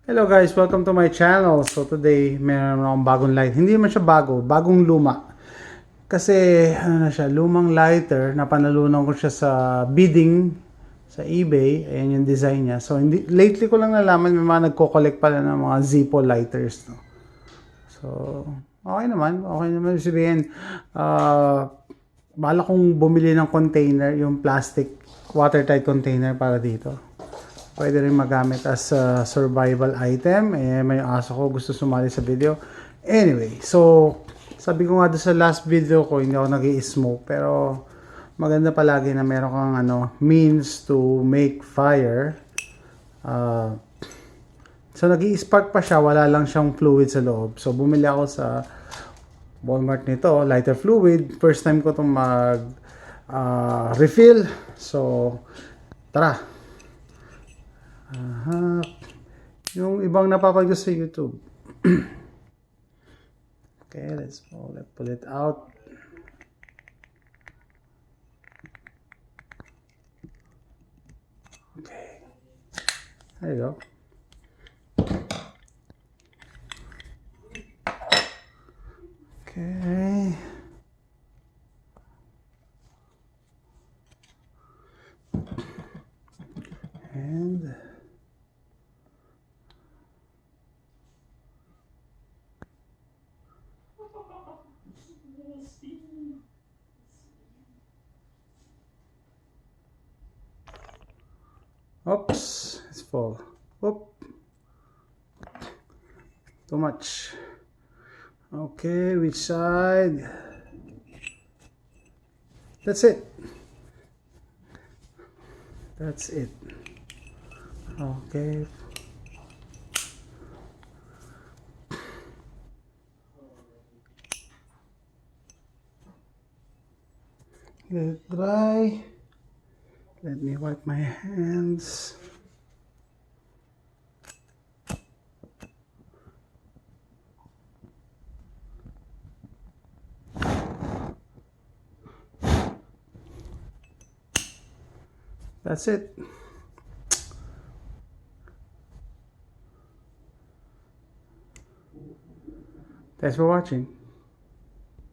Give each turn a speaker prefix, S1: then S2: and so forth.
S1: Hello guys, welcome to my channel. So today, meron akong bagong light. Hindi naman siya bago, bagong luma. Kasi ano na siya, lumang lighter, napanalunan ko siya sa bidding sa eBay. Ayan yung design niya. So lately ko lang nalaman may mga nagko-collect pala ng mga Zippo lighters, no. So okay naman sabihin. Bala kong bumili ng container, yung plastic watertight container para dito. Pwede rin magamit as a survival item. May aso ko gusto sumali sa video. Anyway, so sabi ko nga doon sa last video ko, hindi ako nag-i-smoke. Pero maganda palagi na meron kang means to make fire. So nag-i-spark pa siya, wala lang siyang fluid sa loob. So bumili ako sa Walmart nito, lighter fluid. First time ko itong refill. So tara. Yung ibang napapag sa YouTube. Okay, let's pull it out. Okay, there you go. Okay. And oops, it's full. Oop. Too much. Okay, which side? That's it. That's it. Okay. Let it dry. Let me wipe my hands. That's it. Thanks for watching.